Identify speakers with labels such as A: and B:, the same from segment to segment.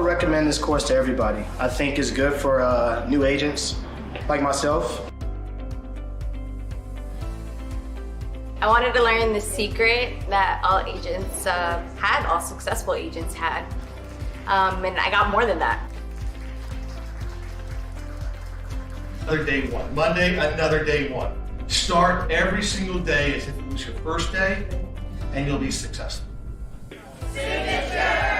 A: would recommend this course to everybody. I think it's good for new agents like myself.
B: I wanted to learn the secret that all agents had, all successful agents had. And I got more than that.
C: Another day one. Monday, another day one. Start every single day as if it was your first day, and you'll be successful.
D: Signature!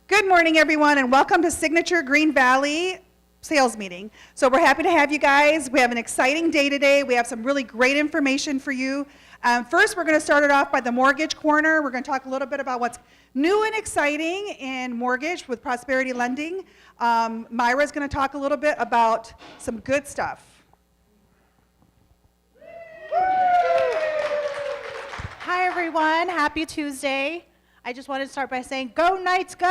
E: Good morning, everyone, and welcome to Signature Green Valley sales meeting. So we're happy to have you guys. We have an exciting day today. We have some really great information for you. First, we're going to start it off by the mortgage corner. We're going to talk a little bit about what's new and exciting in mortgage with Prosperity Lending. Myra's going to talk a little bit about some good stuff.
F: Hi, everyone. Happy Tuesday. I just wanted to start by saying, go Knights, go!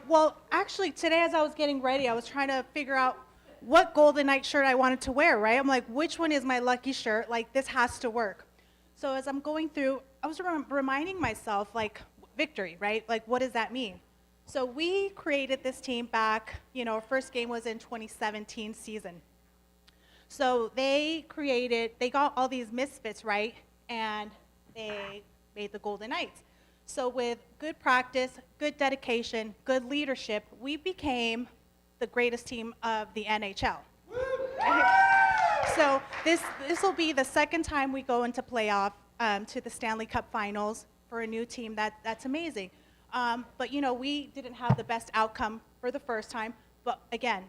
F: Well, actually, today as I was getting ready, I was trying to figure out what Golden Knight shirt I wanted to wear, right? I'm like, which one is my lucky shirt? Like, this has to work. So as I'm going through, I was reminding myself, like, victory, right? Like, what does that mean? So we created this team back, our first game was in 2017 season. So they got all these misfits, right? And they made the Golden Knights. So with good practice, good dedication, good leadership, we became the greatest team of the NHL. So this will be the second time we go into playoff to the Stanley Cup Finals for a new team. That's amazing. But we didn't have the best outcome for the first time. But again,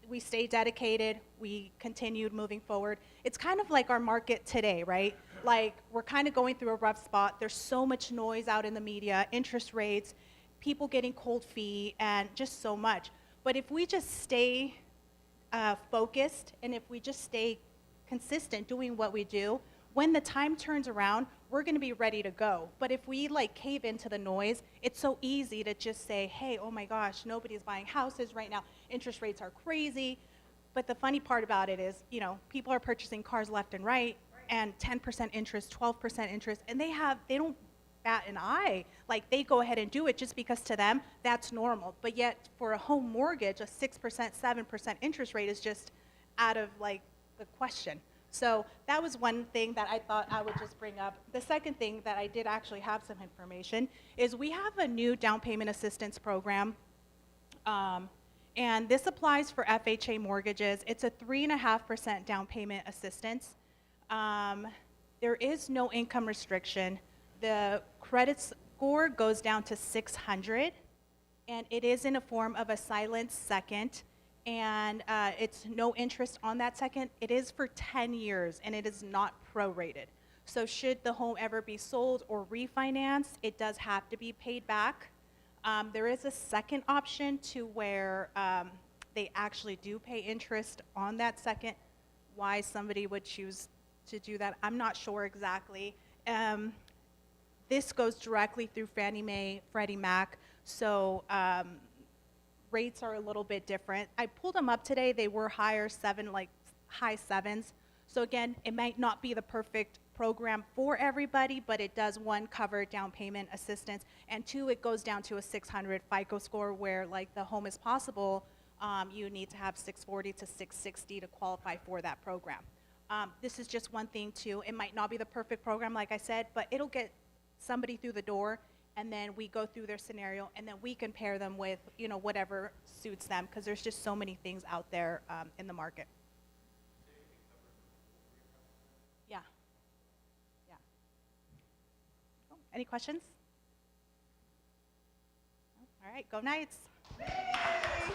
F: we stayed dedicated. We continued moving forward. It's kind of like our market today, right? Like, we're kind of going through a rough spot. There's so much noise out in the media, interest rates, people getting cold feet, and just so much. But if we just stay focused, and if we just stay consistent doing what we do, when the time turns around, we're going to be ready to go. But if we cave into the noise, it's so easy to just say, hey, oh my gosh, nobody's buying houses right now. Interest rates are crazy. But the funny part about it is, people are purchasing cars left and right, and 10% interest, 12% interest, and they don't bat an eye. Like, they go ahead and do it just because to them, that's normal. But yet, for a home mortgage, a 6%, 7% interest rate is just out of, the question. So that was one thing that I thought I would just bring up. The second thing that I did actually have some information is we have a new down payment assistance program. And this applies for FHA mortgages. It's a 3.5% down payment assistance. There is no income restriction. The credit score goes down to 600, and it is in a form of a silent second, and it's no interest on that second. It is for 10 years, and it is not prorated. So should the home ever be sold or refinanced, it does have to be paid back. There is a second option to where they actually do pay interest on that second. Why somebody would choose to do that, I'm not sure exactly. This goes directly through Fannie Mae, Freddie Mac, so rates are a little bit different. I pulled them up today. They were higher, high sevens. So again, it might not be the perfect program for everybody, but it does, one, cover down payment assistance, and two, it goes down to a 600 FICO score where, the home is possible, you need to have 640 to 660 to qualify for that program. This is just one thing too. It might not be the perfect program, like I said, but it'll get somebody through the door, and then we go through their scenario, and then we can pair them with, whatever suits them, because there's just so many things out there in the market. Yeah. Yeah. Oh, any questions? All right, go Knights.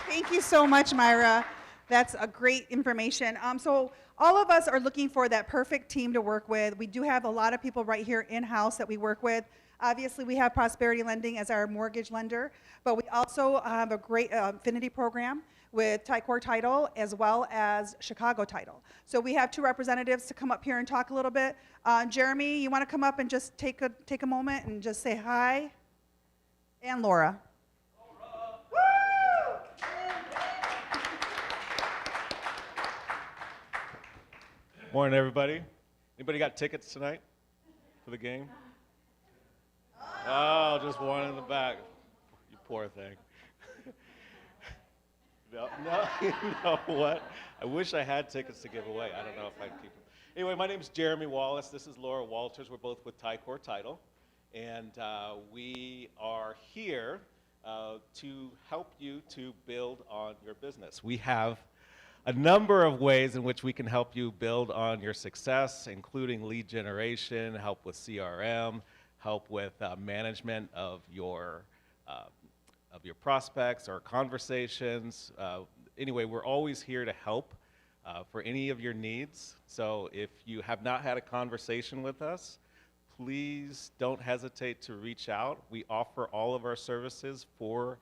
E: Thank you so much, Myra. That's a great information. So all of us are looking for that perfect team to work with. We do have a lot of people right here in-house that we work with. Obviously, we have Prosperity Lending as our mortgage lender, but we also have a great affinity program with Ticor Title as well as Chicago Title. So we have two representatives to come up here and talk a little bit. Jeremy, you want to come up and just take a moment and just say hi? And Laura.
D: Morning, everybody. Anybody got tickets tonight for the game? Oh, just one in the back. You poor thing. No, you know what? I wish I had tickets to give away. I don't know if I'd keep them. Anyway, my name is Jeremy Wallace. This is Laura Walters. We're both with Ticor Title. And we are here to help you to build on your business. We have a number of ways in which we can help you build on your success, including lead generation, help with CRM, help with management of your prospects or conversations. Anyway, we're always here to help for any of your needs. So if you have not had a conversation with us, please don't hesitate to reach out. We offer all of our services for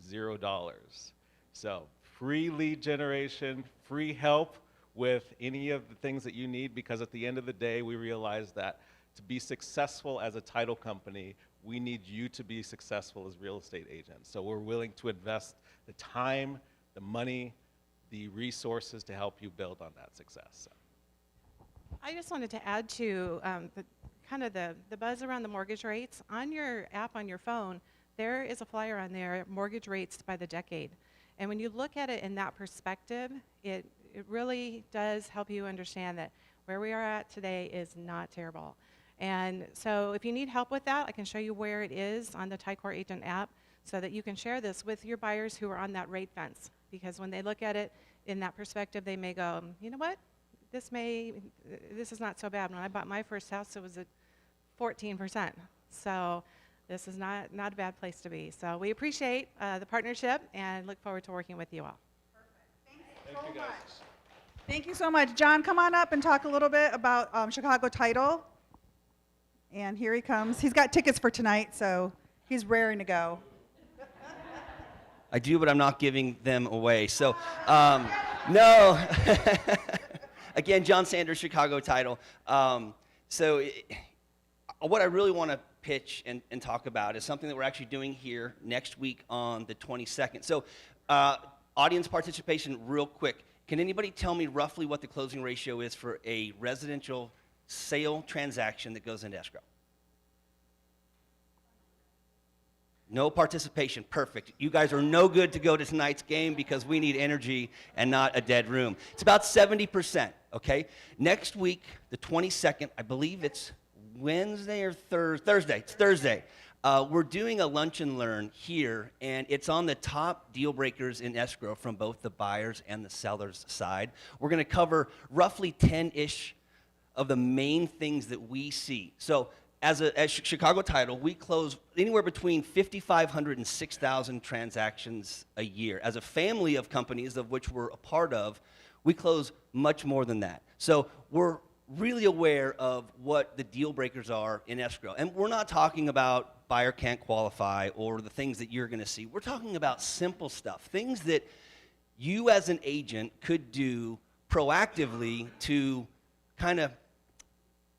D: $0. So free lead generation, free help with any of the things that you need, because at the end of the day, we realize that to be successful as a title company, we need you to be successful as real estate agents. So we're willing to invest the time, the money, the resources to help you build on that success. So.
G: I just wanted to add to the buzz around the mortgage rates. On your app on your phone, there is a flyer on there, mortgage rates by the decade. And when you look at it in that perspective, it really does help you understand that where we are at today is not terrible. And so if you need help with that, I can show you where it is on the Ticor Agent app so that you can share this with your buyers who are on that rate fence. Because when they look at it in that perspective, they may go, you know what, this is not so bad. When I bought my first house, it was at 14%. So this is not a bad place to be. So we appreciate the partnership and look forward to working with you all.
E: Perfect. Thank you so much. Thank you so much. John, come on up and talk a little bit about Chicago Title. And here he comes. He's got tickets for tonight, so he's raring to go.
H: I do, but I'm not giving them away. So, no. Again, John Sanders, Chicago Title. What I really want to pitch and talk about is something that we're actually doing here next week on the 22nd. So, audience participation, real quick. Can anybody tell me roughly what the closing ratio is for a residential sale transaction that goes into escrow? No participation. Perfect. You guys are no good to go to tonight's game because we need energy and not a dead room. It's about 70%, okay? Next week, the 22nd, I believe it's Wednesday or Thursday. It's Thursday. We're doing a lunch and learn here, and it's on the top deal breakers in escrow from both the buyers and the sellers side. We're going to cover roughly 10-ish of the main things that we see. So as Chicago Title, we close anywhere between 5,500 and 6,000 transactions a year. As a family of companies of which we're a part of, we close much more than that. So we're really aware of what the deal breakers are in escrow. And we're not talking about buyer can't qualify or the things that you're going to see. We're talking about simple stuff, things that you as an agent could do proactively to kind of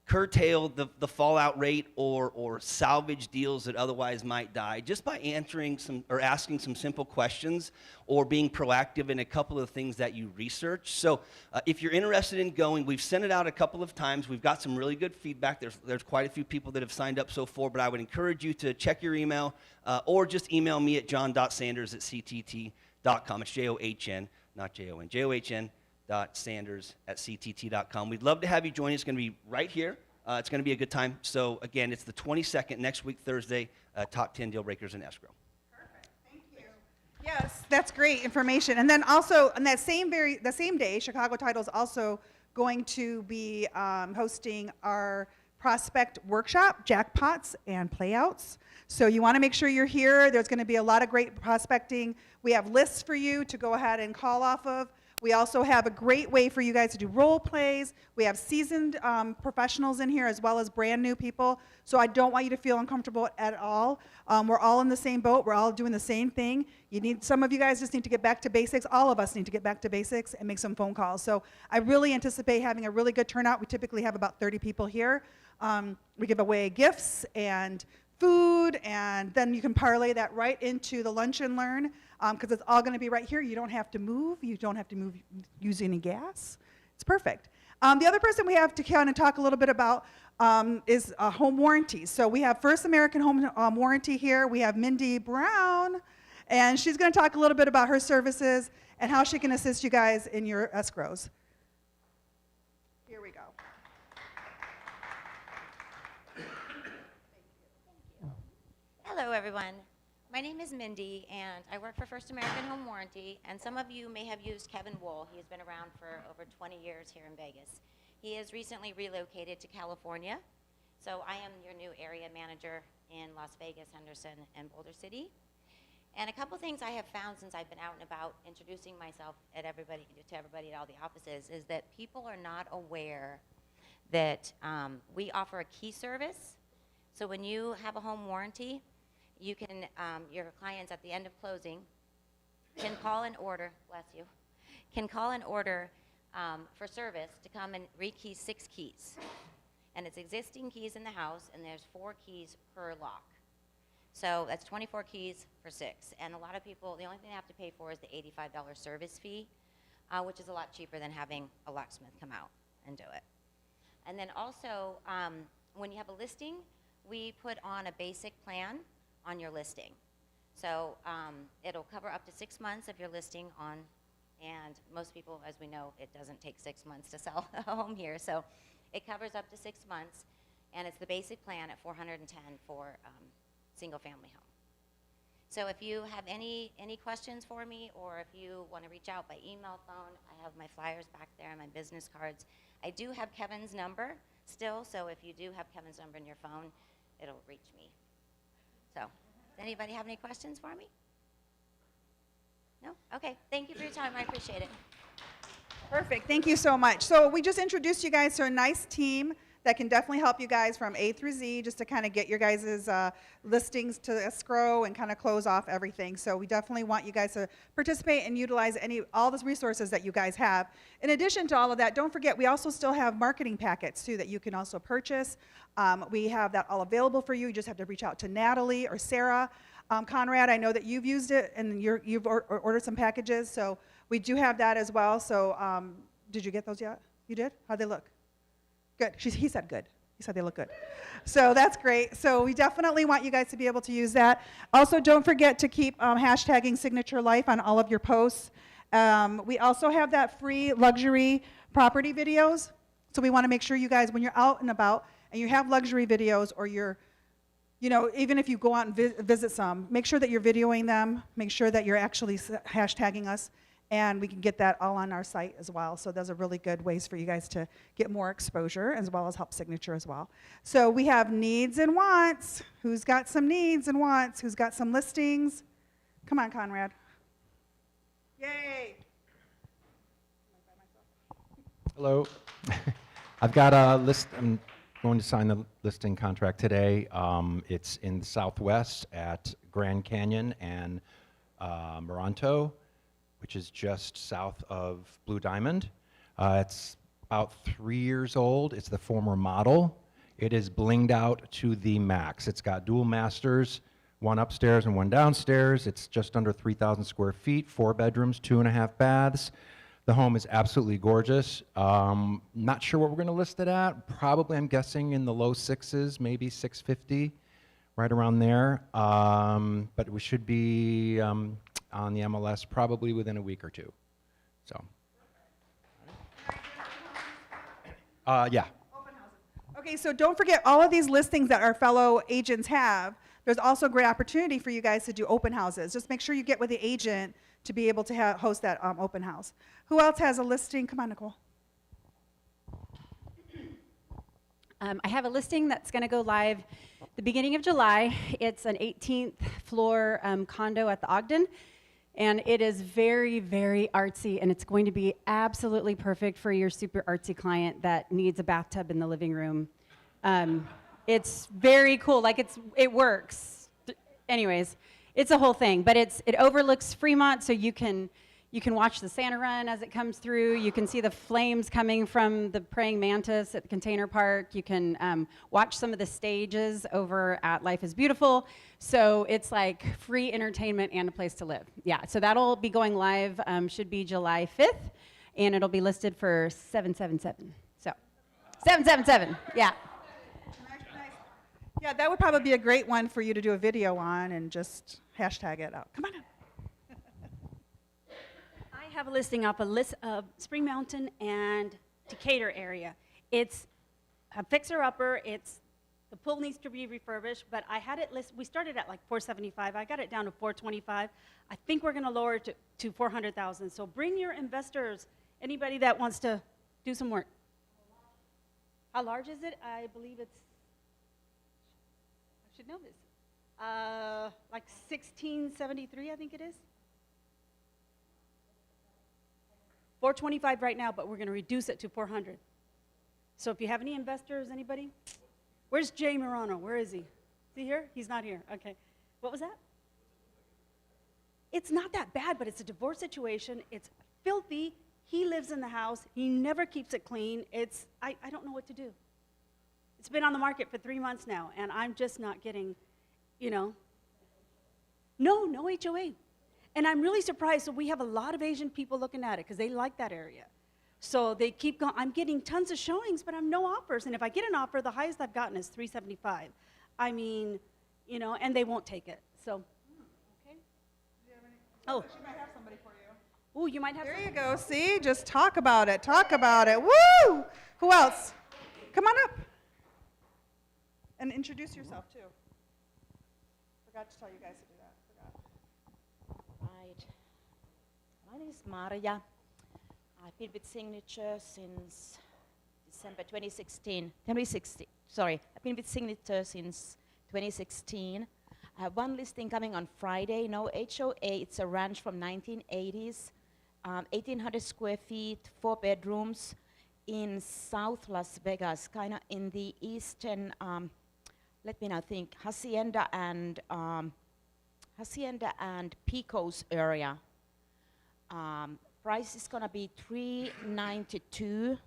H: curtail the fallout rate or salvage deals that otherwise might die just by answering some or asking some simple questions or being proactive in a couple of things that you research. So if you're interested in going, we've sent it out a couple of times. We've got some really good feedback. There's quite a few people that have signed up so far, but I would encourage you to check your email or just email me at john.sanders@ctt.com. It's John, not Jon. John.sanders@ctt.com. We'd love to have you join us. It's going to be right here. It's going to be a good time. So again, it's the 22nd, next week, Thursday, top 10 deal breakers in escrow.
E: Perfect. Thank you. Yes, that's great information. And then also on that the same day, Chicago Title is also going to be hosting our prospect workshop, jackpots and playouts. So you want to make sure you're here. There's going to be a lot of great prospecting. We have lists for you to go ahead and call off of. We also have a great way for you guys to do role plays. We have seasoned professionals in here as well as brand new people. So I don't want you to feel uncomfortable at all. We're all in the same boat. We're all doing the same thing. Some of you guys just need to get back to basics. All of us need to get back to basics and make some phone calls. So I really anticipate having a really good turnout. We typically have about 30 people here. We give away gifts and food, and then you can parlay that right into the lunch and learn, because it's all going to be right here. You don't have to move. You don't have to use any gas. It's perfect. The other person we have to kind of talk a little bit about is home warranties. So we have First American Home Warranty here. We have Mindy Brown, and she's going to talk a little bit about her services and how she can assist you guys in your escrows. Here we go.
I: Hello, everyone. My name is Mindy, and I work for First American Home Warranty, and some of you may have used Kevin Wool. He has been around for over 20 years here in Vegas. He has recently relocated to California, so I am your new area manager in Las Vegas, Henderson, and Boulder City. And a couple things I have found since I've been out and about introducing myself to everybody at all the offices is that people are not aware that we offer a key service. So when you have a home warranty, you can, your clients at the end of closing can call and order, bless you, can call and order for service to come and rekey 6 keys. And it's existing keys in the house, and there's 4 keys per lock. So that's 24 keys for 6. And a lot of people, the only thing they have to pay for is the $85 service fee, which is a lot cheaper than having a locksmith come out and do it. And then also, when you have a listing, we put on a basic plan on your listing. So it'll cover up to 6 months of your listing on, and most people, as we know, it doesn't take 6 months to sell a home here. So it covers up to 6 months, and it's the basic plan at $410 for single family home. So if you have any questions for me, or if you want to reach out by email, phone, I have my flyers back there and my business cards. I do have Kevin's number still, so if you do have Kevin's number in your phone, it'll reach me. So, does anybody have any questions for me? No? Okay, thank you for your time, I appreciate it.
E: Perfect, thank you so much. So we just introduced you guys to a nice team that can definitely help you guys from A through Z, just to kind of get your guys' listings to escrow and kind of close off everything. So we definitely want you guys to participate and utilize all the resources that you guys have. In addition to all of that, don't forget, we also still have marketing packets too that you can also purchase. We have that all available for you. You just have to reach out to Natalie or Sarah. Conrad, I know that you've used it and you've ordered some packages, so we do have that as well. So did you get those yet? You did? How'd they look? Good. He said good. He said they look good. So that's great. So we definitely want you guys to be able to use that. Also, don't forget to keep hashtagging Signature Life on all of your posts. We also have that free luxury property videos. So we want to make sure you guys, when you're out and about and you have luxury videos, or you're, even if you go out and visit some, make sure that you're videoing them. Make sure that you're actually hashtagging us. And we can get that all on our site as well. So those are really good ways for you guys to get more exposure, as well as help Signature as well. So we have needs and wants. Who's got some needs and wants? Who's got some listings? Come on, Conrad. Yay.
J: Hello. I've got a list. I'm going to sign the listing contract today. It's in the Southwest at Grand Canyon and Moronto, which is just south of Blue Diamond. It's about 3 years old. It's the former model. It is blinged out to the max. It's got dual masters, one upstairs and one downstairs. It's just under 3,000 square feet, 4 bedrooms, 2.5 baths. The home is absolutely gorgeous. Not sure what we're gonna list it at. Probably, I'm guessing, in the low 6s, maybe 650, right around there. But we should be on the MLS probably within a week or two. So, yeah.
E: Open houses. Okay, so don't forget all of these listings that our fellow agents have. There's also a great opportunity for you guys to do open houses. Just make sure you get with the agent to be able to host that open house. Who else has a listing? Come on, Nicole.
K: I have a listing that's going to go live the beginning of July. It's an 18th floor condo at the Ogden. And it is very, very artsy, and it's going to be absolutely perfect for your super artsy client that needs a bathtub in the living room. It's very cool, like it works. Anyways, it's a whole thing, but it overlooks Fremont, so you can watch the Santa Run as it comes through. You can see the flames coming from the praying mantis at the container park. You can watch some of the stages over at Life is Beautiful. So it's like free entertainment and a place to live. Yeah, so that'll be going live, should be July 5th, and it'll be listed for $777. So, $777, yeah.
E: Yeah, that would probably be a great one for you to do a video on and just hashtag it out. Come on up.
L: I have a listing up Spring Mountain and Decatur area. It's a fixer-upper. The pool needs to be refurbished, but I had it we started at like $475. I got it down to $425. I think we're going to lower it to $400,000. So bring your investors, anybody that wants to do some work. How large is it? I believe I should know this. Like 1673, I think it is. 425 right now, but we're going to reduce it to 400. So if you have any investors, anybody? Where's Jay Morano? Where is he? Is he here? He's not here. Okay. What was that? It's not that bad, but it's a divorce situation. It's filthy. He lives in the house. He never keeps it clean. I don't know what to do. It's been on the market for 3 months now, and I'm just not getting, no HOA. And I'm really surprised. So we have a lot of Asian people looking at it because they like that area. So they keep going. I'm getting tons of showings, but I'm no offers. And if I get an offer, the highest I've gotten is $375. I mean, and they won't take it. So, okay. Oh.
E: She might have somebody for you.
L: Oh, you might have.
E: There you go. See, just talk about it. Talk about it. Woo! Who else? Come on up. And introduce yourself too. Forgot to tell you guys to do that.
M: Right. My name is Marja. I've been with Signature since December 2016. Sorry, I've been with Signature since 2016. I have one listing coming on Friday. No HOA. It's a ranch from 1980s, 1,800 square feet, 4 bedrooms in South Las Vegas, kind of in the eastern. Let me now think. Hacienda and Pecos area. Price is gonna be $392,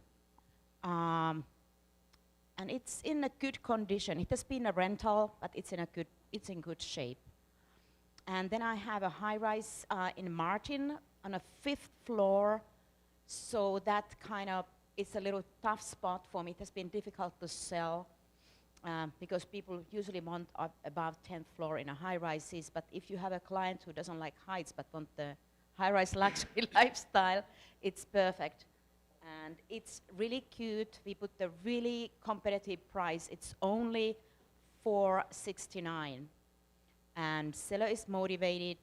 M: and it's in a good condition. It has been a rental, but it's in good shape. And then I have a high-rise in Martin on a 5th floor, so that kind of it's a little tough spot for me. It has been difficult to sell. Because people usually want above 10th floor in a high-rises, but if you have a client who doesn't like heights but want the high-rise luxury lifestyle, it's perfect. And it's really cute. We put the really competitive price. It's only $469. And seller is motivated.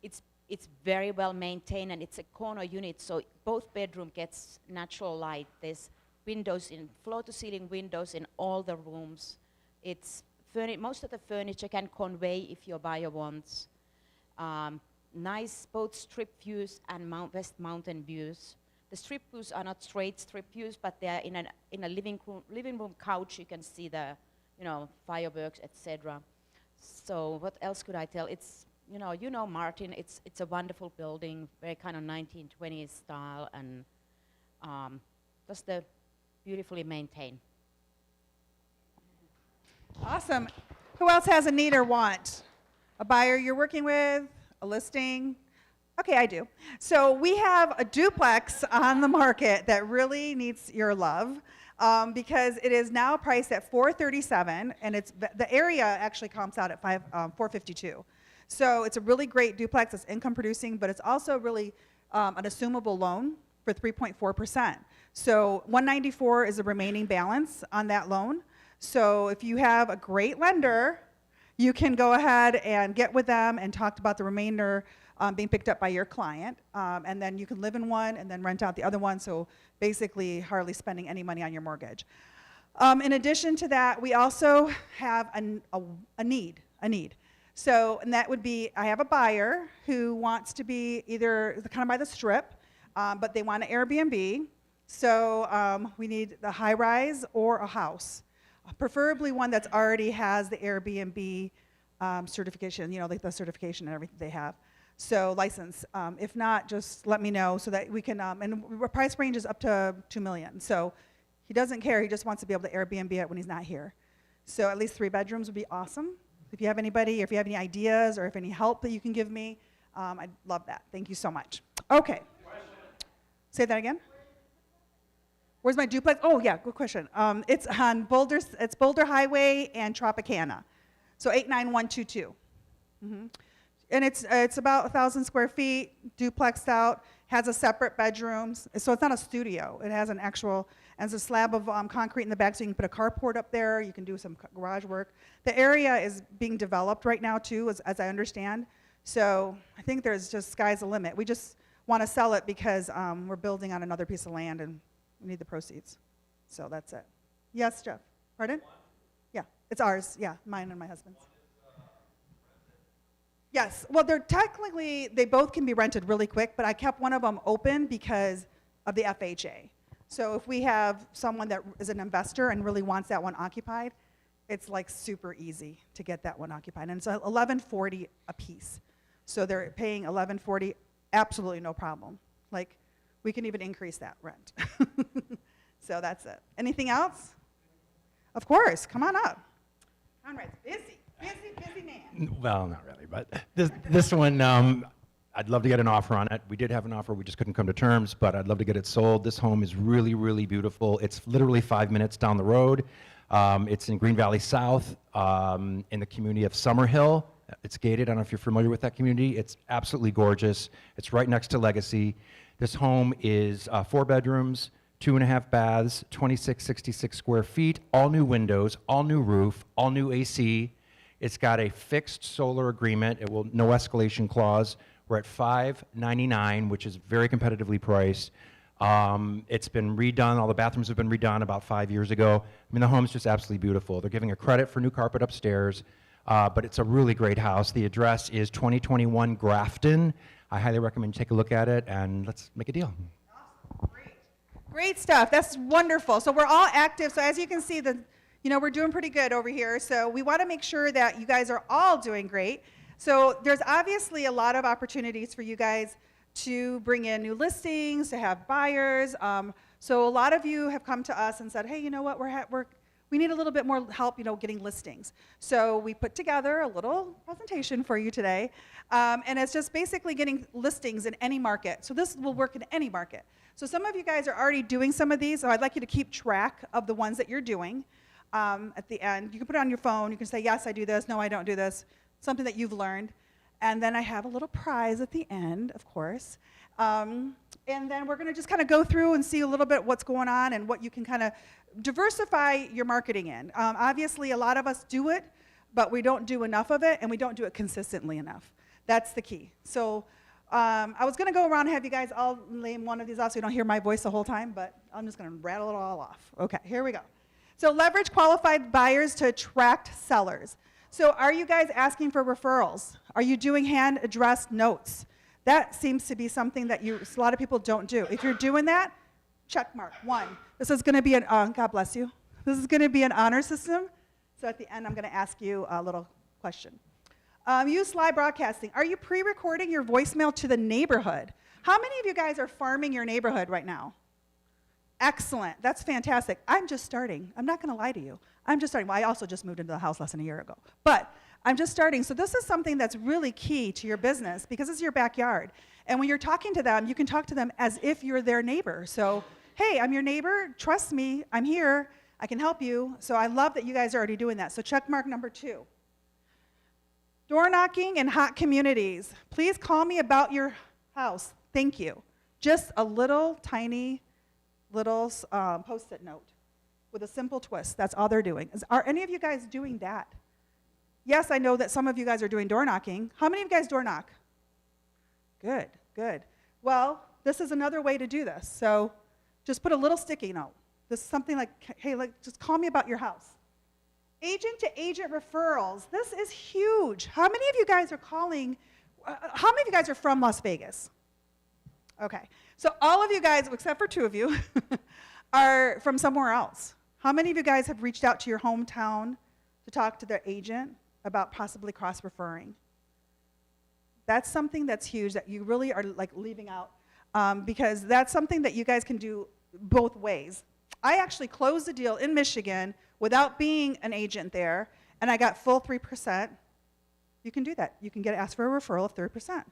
M: It's very well maintained, and it's a corner unit, so both bedroom gets natural light. There's windows floor-to-ceiling windows in all the rooms. Most of the furniture can convey if your buyer wants. Nice both strip views and West Mountain views. The strip views are not straight strip views, but they're in a living room couch. You can see the, fireworks, etc. So what else could I tell? It's Martin. It's a wonderful building, very kind of 1920s style, and just the beautifully maintained.
E: Awesome. Who else has a need or want? A buyer you're working with? A listing? Okay, I do. So we have a duplex on the market that really needs your love because it is now priced at $437, and the area actually comps out at $452. So it's a really great duplex. It's income producing, but it's also really an assumable loan for 3.4%. So $194 is the remaining balance on that loan. So if you have a great lender, you can go ahead and get with them and talk about the remainder being picked up by your client. And then you can live in one and then rent out the other one. So basically hardly spending any money on your mortgage. In addition to that, we also have a need. So, and that would be, I have a buyer who wants to be either kind of by the strip, but they want an Airbnb. So we need the high rise or a house, preferably one that's already has the Airbnb certification, you know, like the certification and everything they have. So license. If not, just let me know so that we can, and the price range is up to $2 million. So he doesn't care, he just wants to be able to Airbnb it when he's not here. So at least 3 bedrooms would be awesome. If you have anybody, if you have any ideas or if any help that you can give me, I'd love that. Thank you so much. Okay. Say that again. Where's my duplex? Oh yeah, good question. It's on Boulder. It's Boulder Highway and Tropicana, so 89122. And it's about 1,000 square feet, duplexed out. Has a separate bedrooms, so it's not a studio. It has an actual, and it's a slab of concrete in the back, so you can put a carport up there. You can do some garage work. The area is being developed right now too, as I understand. So I think there's just sky's the limit. We just want to sell it because we're building on another piece of land and we need the proceeds. So that's it. Yes, Jeff. Pardon? Yeah, it's ours. Yeah, mine and my husband's. Yes, well, they're technically, they both can be rented really quick, but I kept one of them open because of the FHA. So if we have someone that is an investor and really wants that one occupied, it's like super easy to get that one occupied. And it's $1140 a piece. So they're paying $1140, absolutely no problem. Like, we can even increase that rent. So that's it. Anything else? Of course, come on up. Conrad's busy man.
J: Well, not really, but this one, I'd love to get an offer on it. We did have an offer, we just couldn't come to terms, but I'd love to get it sold. This home is really, really beautiful. It's literally 5 minutes down the road. It's in Green Valley South, in the community of Summerhill. It's gated. I don't know if you're familiar with that community. It's absolutely gorgeous. It's right next to Legacy. This home is 4 bedrooms, 2.5 baths, 2666 square feet, all new windows, all new roof, all new AC. It's got a fixed solar agreement. It will no escalation clause. We're at $599, which is very competitively priced. It's been redone. All the bathrooms have been redone about 5 years ago. I mean, the home's just absolutely beautiful. They're giving a credit for new carpet upstairs, but it's a really great house. The address is 2021 Grafton. I highly recommend you take a look at it, and let's make a deal.
E: Awesome. Great stuff. That's wonderful. So we're all active. So as you can see, we're doing pretty good over here. So we want to make sure that you guys are all doing great. So there's obviously a lot of opportunities for you guys to bring in new listings, to have buyers. So a lot of you have come to us and said, hey, you know what, we need a little bit more help, getting listings. So we put together a little presentation for you today, and it's just basically getting listings in any market. So this will work in any market. So some of you guys are already doing some of these, so I'd like you to keep track of the ones that you're doing. At the end, you can put it on your phone. You can say, yes, I do this. No, I don't do this. Something that you've learned. And then I have a little prize at the end, of course. And then we're going to just kind of go through and see a little bit what's going on and what you can kind of diversify your marketing in. Obviously, a lot of us do it, but we don't do enough of it, and we don't do it consistently enough. That's the key. So I was going to go around and have you guys all name one of these off so you don't hear my voice the whole time, but I'm just going to rattle it all off. Okay, here we go. So leverage qualified buyers to attract sellers. So are you guys asking for referrals? Are you doing hand-addressed notes? That seems to be something that a lot of people don't do. If you're doing that, check mark, 1. This is going to be God bless you. This is going to be an honor system. So at the end, I'm going to ask you a little question. Use live broadcasting. Are you pre-recording your voicemail to the neighborhood? How many of you guys are farming your neighborhood right now? Excellent. That's fantastic. I'm just starting. I'm not going to lie to you. I'm just starting. Well, I also just moved into the house less than a year ago. But I'm just starting. So this is something that's really key to your business because it's your backyard. And when you're talking to them, you can talk to them as if you're their neighbor. So, hey, I'm your neighbor. Trust me. I'm here. I can help you. So I love that you guys are already doing that. So check mark number 2. Door knocking in hot communities. Please call me about your house. Thank you. Just a little tiny post-it note with a simple twist. That's all they're doing. Are any of you guys doing that? Yes, I know that some of you guys are doing door knocking. How many of you guys door knock? Good, good. Well, this is another way to do this. So just put a little sticky note. This is something like, hey, just call me about your house. Agent to agent referrals. This is huge. How many of you guys are calling? How many of you guys are from Las Vegas? Okay. So all of you guys, except for 2 of you, are from somewhere else. How many of you guys have reached out to your hometown to talk to their agent about possibly cross-referring? That's something that's huge that you really are like leaving out because that's something that you guys can do both ways. I actually closed the deal in Michigan without being an agent there, and I got full 3%. You can do that. You can get asked for a referral of 3%.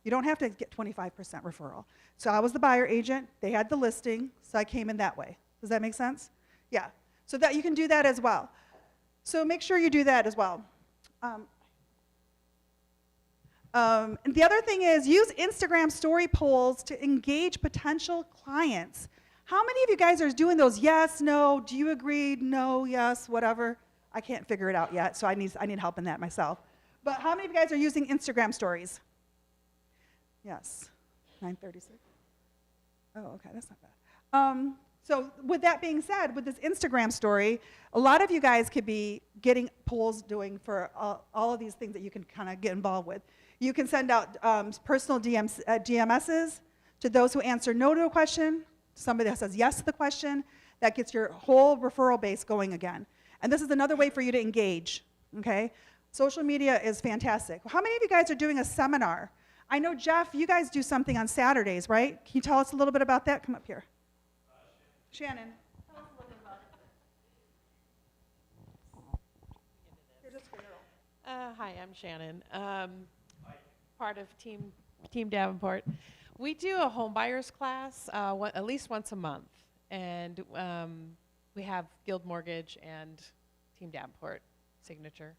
E: You don't have to get 25% referral. So I was the buyer agent. They had the listing, so I came in that way. Does that make sense? Yeah. So that you can do that as well. So make sure you do that as well. And the other thing is use Instagram story polls to engage potential clients. How many of you guys are doing those yes, no, do you agree, no, yes, whatever? I can't figure it out yet, so I need help in that myself. But how many of you guys are using Instagram stories? Yes, 9:36. Oh, okay, that's not bad. So with that being said, with this Instagram story, a lot of you guys could be getting polls doing for all of these things that you can kind of get involved with. You can send out personal DMSs to those who answer no to a question, somebody that says yes to the question. That gets your whole referral base going again. And this is another way for you to engage, okay? Social media is fantastic. How many of you guys are doing a seminar? I know, Jeff, you guys do something on Saturdays, right? Can you tell us a little bit about that? Come up here. Shannon. Tell us a little bit about it. Here's a squirrel.
N: Hi, I'm Shannon, part of Team Davenport. We do a home buyers class at least once a month, and we have Guild Mortgage and Team Davenport signature.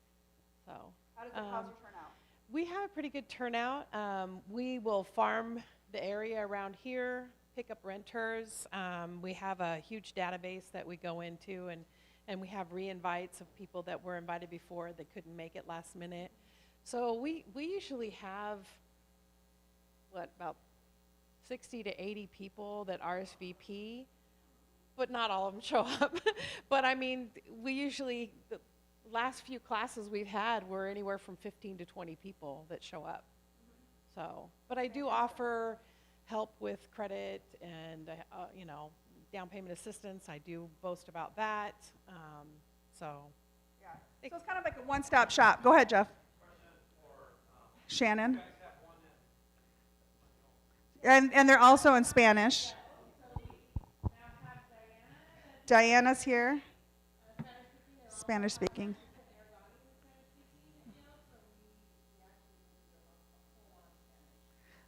N: So,
E: how's your turnout?
N: We have a pretty good turnout. We will farm the area around here, pick up renters. We have a huge database that we go into, and we have re-invites of people that were invited before that couldn't make it last minute. So we usually have, about 60 to 80 people that RSVP, but not all of them show up. But I mean, we usually, the last few classes we've had were anywhere from 15 to 20 people that show up. So, but I do offer help with credit and, down payment assistance. I do boast about that.
E: Yeah. So it's kind of like a one-stop shop. Go ahead, Jeff. Shannon. And they're also in Spanish. Diana's here. Spanish speaking.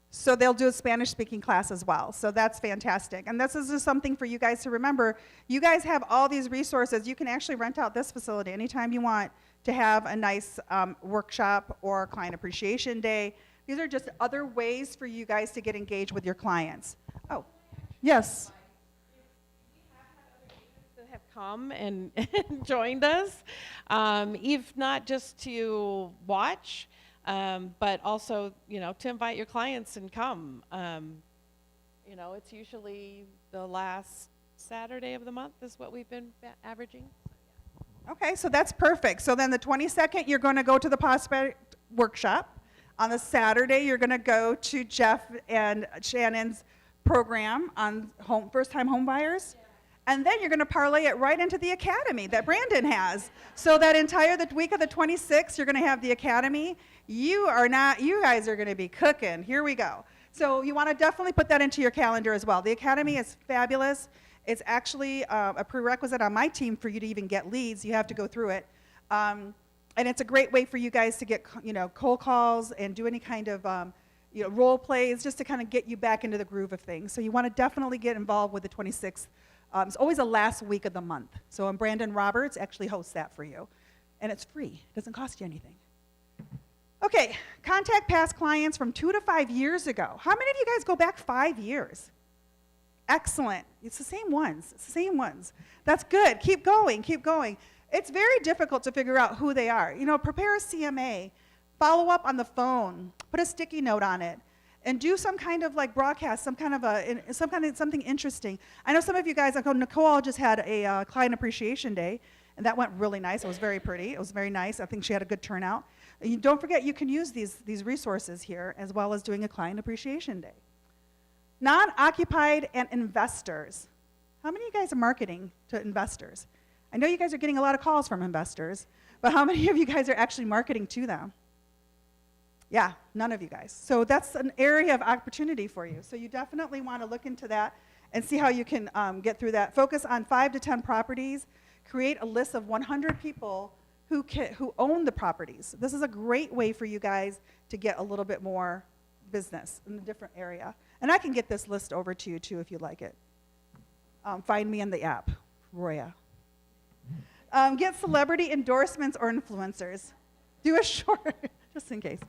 E: So they'll do a Spanish speaking class as well. So that's fantastic. And this is just something for you guys to remember. You guys have all these resources. You can actually rent out this facility anytime you want to have a nice workshop or client appreciation day. These are just other ways for you guys to get engaged with your clients. Oh, yes.
N: That have come and joined us, if not just to watch, but also, to invite your clients and come. It's usually the last Saturday of the month is what we've been averaging.
E: Okay, so that's perfect. So then the 22nd, you're going to go to the Prospect Workshop. On the Saturday, you're going to go to Jeff and Shannon's program on first-time home buyers. And then you're going to parlay it right into the academy that Brandon has. So that the week of the 26th, you're going to have the academy. You guys are going to be cooking. Here we go. So you want to definitely put that into your calendar as well. The academy is fabulous. It's actually a prerequisite on my team for you to even get leads. You have to go through it. And it's a great way for you guys to get, cold calls and do any kind of, role plays just to kind of get you back into the groove of things. So you want to definitely get involved with the 26th. It's always the last week of the month. So Brandon Roberts actually hosts that for you. And it's free. It doesn't cost you anything. Okay, contact past clients from 2 to 5 years ago. How many of you guys go back 5 years? Excellent. It's the same ones. That's good. Keep going. It's very difficult to figure out who they are. Prepare a CMA, follow up on the phone, put a sticky note on it, and do some kind of broadcast, something interesting. I know some of you guys, Nicole just had a client appreciation day, And that went really nice. It was very pretty. It was very nice. I think she had a good turnout. And don't forget, you can use these resources here as well as doing a Client Appreciation Day. Non-occupied and investors. How many of you guys are marketing to investors? I know you guys are getting a lot of calls from investors, but how many of you guys are actually marketing to them? Yeah, none of you guys. So that's an area of opportunity for you. So you definitely want to look into that and see how you can get through that. Focus on 5 to 10 properties. Create a list of 100 people who own the properties. This is a great way for you guys to get a little bit more business in a different area. And I can get this list over to you too if you'd like it. Find me in the app, Roya. Get celebrity endorsements or influencers. Do a short, just in case.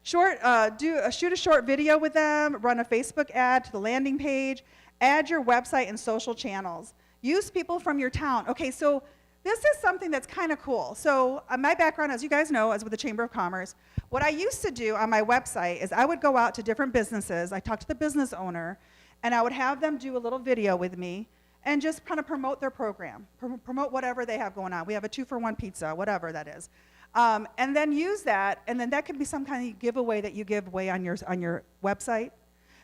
E: Shoot a short video with them, run a Facebook ad to the landing page, add your website and social channels. Use people from your town. Okay, so this is something that's kind of cool. So my background, as you guys know, is with the Chamber of Commerce. What I used to do on my website is I would go out to different businesses, I talked to the business owner, and I would have them do a little video with me and just kind of promote their program, promote whatever they have going on. We have a 2-for-1 pizza, whatever that is. And then use that, and then that could be some kind of giveaway that you give away on your website.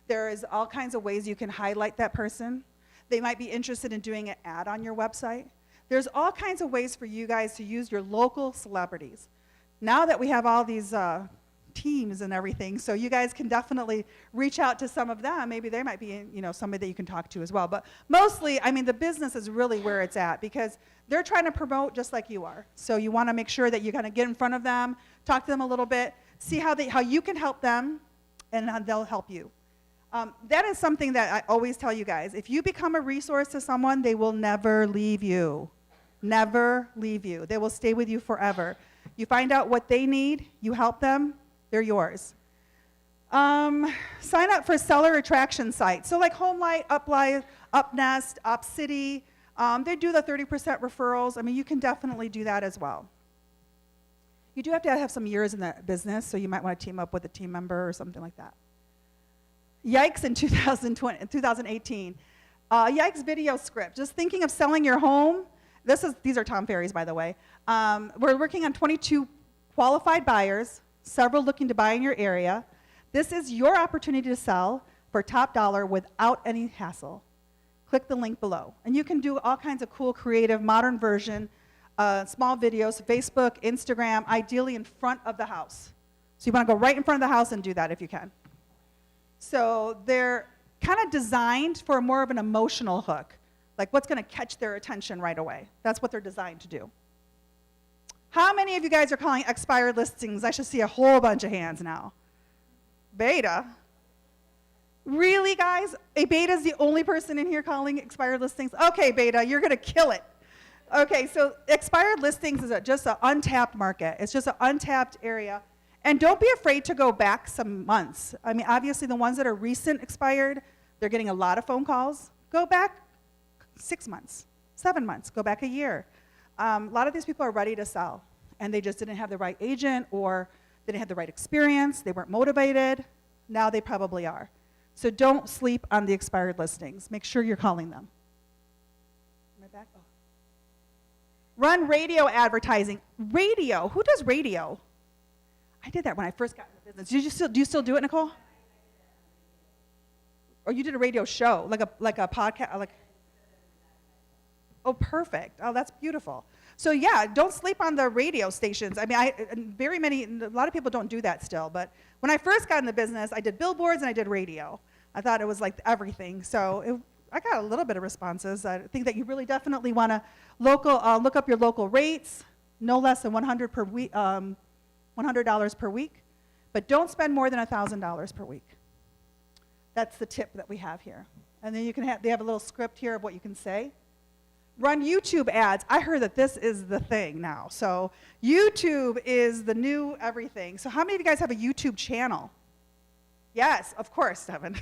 E: There is all kinds of ways you can highlight that person. They might be interested in doing an ad on your website. There's all kinds of ways for you guys to use your local celebrities. Now that we have all these teams and everything, so you guys can definitely reach out to some of them. Maybe they might be, somebody that you can talk to as well. But mostly, I mean, the business is really where it's at because they're trying to promote just like you are. So you want to make sure that you kind of get in front of them, talk to them a little bit, see how you can help them, and how they'll help you. That is something that I always tell you guys. If you become a resource to someone, they will never leave you. Never leave you. They will stay with you forever. You find out what they need, you help them, they're yours. Sign up for seller attraction sites. So like HomeLight, UpNest, OpCity, they do the 30% referrals. I mean, you can definitely do that as well. You do have to have some years in that business, so you might want to team up with a team member or something like that. Yikes in 2018. Yikes video script. Just thinking of selling your home. These are Tom Ferry's, by the way. We're working on 22 qualified buyers, several looking to buy in your area. This is your opportunity to sell for top dollar without any hassle. Click the link below. And you can do all kinds of cool, creative, modern version, small videos, Facebook, Instagram, ideally in front of the house. So you want to go right in front of the house and do that if you can. So they're kind of designed for more of an emotional hook, like what's going to catch their attention right away. That's what they're designed to do. How many of you guys are calling expired listings? I should see a whole bunch of hands now. Beta? Really, guys? A Beta is the only person in here calling expired listings? Okay, Beta, you're going to kill it. Okay, so expired listings is just an untapped market. It's just an untapped area. And don't be afraid to go back some months. I mean, obviously, the ones that are recent expired, they're getting a lot of phone calls. Go back 6 months, 7 months, go back a year. A lot of these people are ready to sell, and they just didn't have the right agent or they didn't have the right experience. They weren't motivated. Now they probably are. So don't sleep on the expired listings. Make sure you're calling them. Am I back? Oh. Run radio advertising. Radio. Who does radio? I did that when I first got in the business. Do you still do it, Nicole? Or you did a radio show, like a podcast, Oh, perfect. Oh, that's beautiful. So yeah, don't sleep on the radio stations. I mean, a lot of people don't do that still, but when I first got in the business, I did billboards and I did radio. I thought it was like everything. So I got a little bit of responses. I think that you really definitely want to look up your local rates, no less than $100 per week, but don't spend more than $1,000 per week. That's the tip that we have here. And then they have a little script here of what you can say. Run YouTube ads. I heard that this is the thing now. So YouTube is the new everything. So how many of you guys have a YouTube channel? Yes, of course, Devin.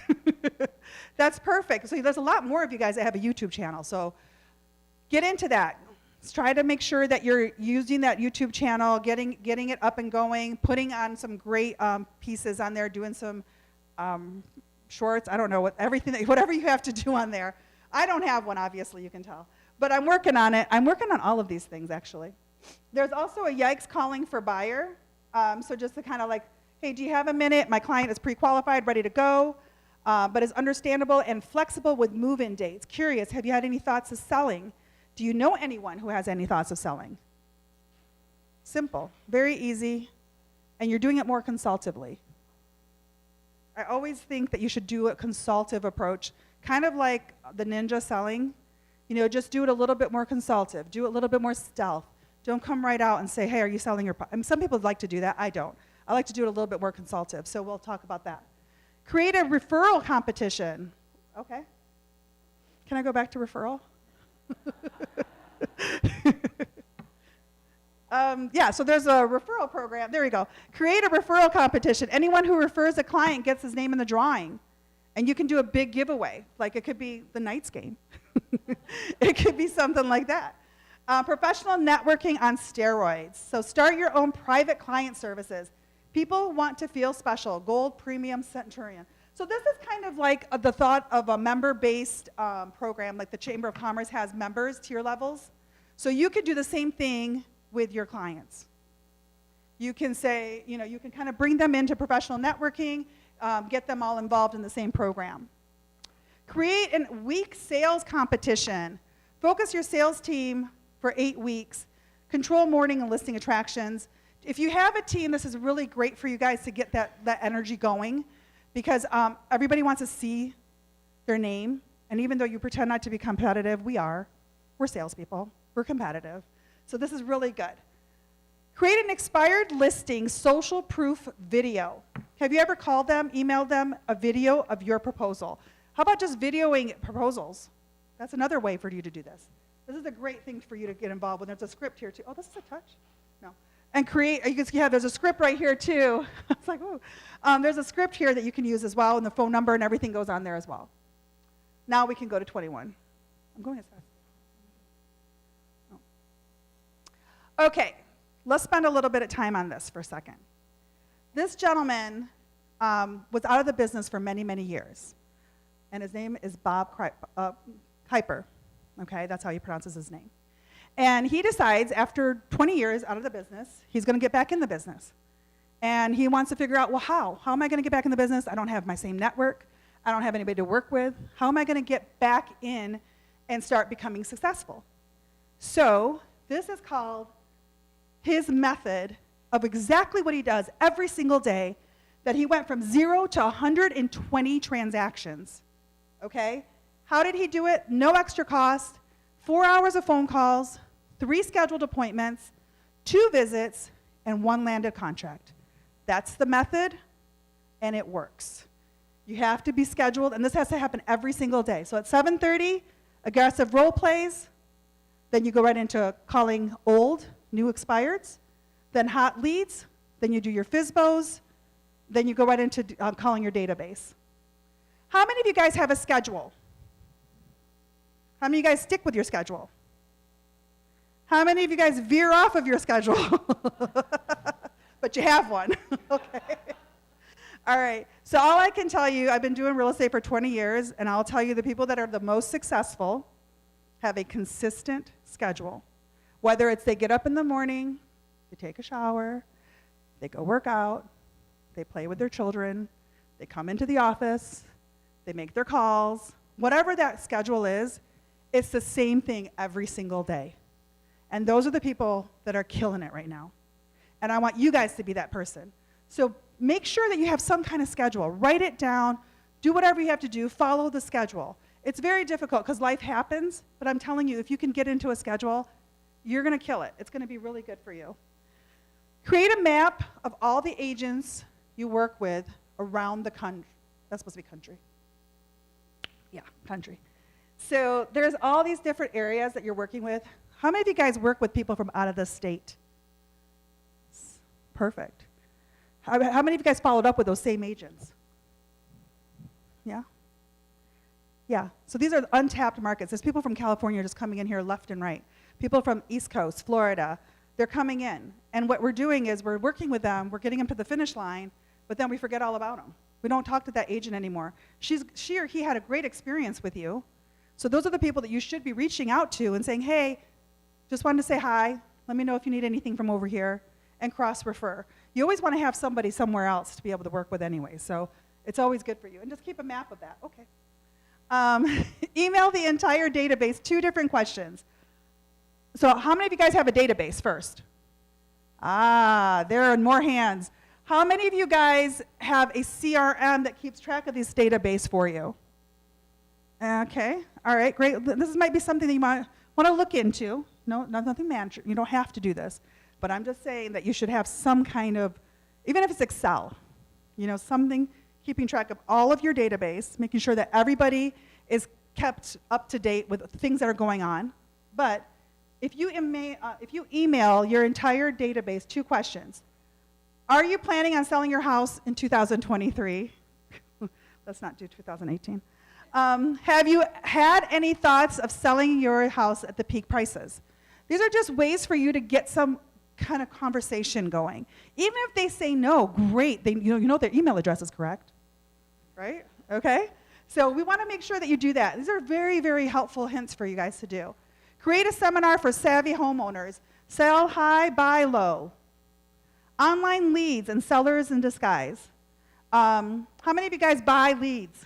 E: That's perfect. So there's a lot more of you guys that have a YouTube channel. So get into that. Let's try to make sure that you're using that YouTube channel, getting it up and going, putting on some great pieces on there, doing some shorts. I don't know, whatever you have to do on there. I don't have one, obviously, you can tell. But I'm working on it. I'm working on all of these things, actually. There's also a Yikes calling for buyer. So just to kind of like, hey, do you have a minute? My client is pre-qualified, ready to go, but is understandable and flexible with move-in dates. Curious, have you had any thoughts of selling? Do you know anyone who has any thoughts of selling? Simple, very easy, and you're doing it more consultatively. I always think that you should do a consultative approach, kind of like the ninja selling. You know, just do it a little bit more consultative, do it a little bit more stealth. Don't come right out and say, hey, are you selling your I mean, some people like to do that, I don't. I like to do it a little bit more consultative, so we'll talk about that. Create a referral competition. Okay. Can I go back to referral? Yeah, so there's a referral program. There we go. Create a referral competition. Anyone who refers a client gets his name in the drawing. And you can do a big giveaway. Like it could be the Knights game. It could be something like that. Professional networking on steroids. So start your own private client services. People want to feel special. Gold, Premium, Centurion. So this is kind of like the thought of a member-based program, like the Chamber of Commerce has members, tier levels. So you could do the same thing with your clients. You can say, you know, you can kind of bring them into professional networking, get them all involved in the same program. Create a week sales competition. Focus your sales team for 8 weeks. Control morning and listing attractions. If you have a team, this is really great for you guys to get that energy going, because everybody wants to see their name, and even though you pretend not to be competitive, we are. We're salespeople. We're competitive. So this is really good. Create an expired listing social proof video. Have you ever called them, emailed them a video of your proposal? How about just videoing proposals? That's another way for you to do this. This is a great thing for you to get involved with. There's a script here too. Oh, this is a touch? No. And create, you can see, yeah, there's a script right here too. It's like, ooh. There's a script here that you can use as well, and the phone number and everything goes on there as well. Now we can go to 21. I'm going as fast. Oh. Okay, let's spend a little bit of time on this for a second. This gentleman was out of the business for many, many years, and his name is Bob Kuiper. Okay, that's how he pronounces his name. And he decides after 20 years out of the business, he's going to get back in the business. And he wants to figure out, well, how? How am I going to get back in the business? I don't have my same network. I don't have anybody to work with. How am I going to get back in and start becoming successful? So this is called his method of exactly what he does every single day, that he went from 0 to 120 transactions. Okay? How did he do it? No extra cost, 4 hours of phone calls, 3 scheduled appointments, 2 visits, and 1 landed contract. That's the method, and it works. You have to be scheduled, and this has to happen every single day. So at 7:30, aggressive role plays, then you go right into calling old, new expireds, then hot leads, then you do your FSBOs, then you go right into calling your database. How many of you guys have a schedule? How many of you guys stick with your schedule? How many of you guys veer off of your schedule? But you have one. Okay. All right. So all I can tell you, I've been doing real estate for 20 years, and I'll tell you the people that are the most successful have a consistent schedule. Whether it's they get up in the morning, they take a shower, they go work out, they play with their children, they come into the office, they make their calls, whatever that schedule is, it's the same thing every single day. And those are the people that are killing it right now. And I want you guys to be that person. So make sure that you have some kind of schedule. Write it down, do whatever you have to do, follow the schedule. It's very difficult because life happens, but I'm telling you, if you can get into a schedule, you're going to kill it. It's going to be really good for you. Create a map of all the agents you work with around the country. That's supposed to be country. Yeah, country. So there's all these different areas that you're working with. How many of you guys work with people from out of the state? Perfect. How many of you guys followed up with those same agents? Yeah? Yeah. So these are untapped markets. There's people from California just coming in here left and right. People from East Coast, Florida, they're coming in. And what we're doing is we're working with them, we're getting them to the finish line, but then we forget all about them. We don't talk to that agent anymore. She or he had a great experience with you, So those are the people that you should be reaching out to and saying, hey, just wanted to say hi. Let me know if you need anything from over here, and cross-refer. You always want to have somebody somewhere else to be able to work with anyway, so it's always good for you. And just keep a map of that. Okay. Email the entire database 2 different questions. So how many of you guys have a database first? There are more hands. How many of you guys have a CRM that keeps track of this database for you? Okay, all right, great. This might be something that you might want to look into. No, nothing mandatory. You don't have to do this. But I'm just saying that you should have some kind of, even if it's Excel, something keeping track of all of your database, making sure that everybody is kept up to date with things that are going on. But if you email your entire database 2 questions, are you planning on selling your house in 2023? Let's not do 2018. Have you had any thoughts of selling your house at the peak prices? These are just ways for you to get some kind of conversation going. Even if they say no, great. You know their email address is correct, right? Okay? So we want to make sure that you do that. These are very, very helpful hints for you guys to do. Create a seminar for savvy homeowners. Sell high, buy low. Online leads and sellers in disguise. How many of you guys buy leads?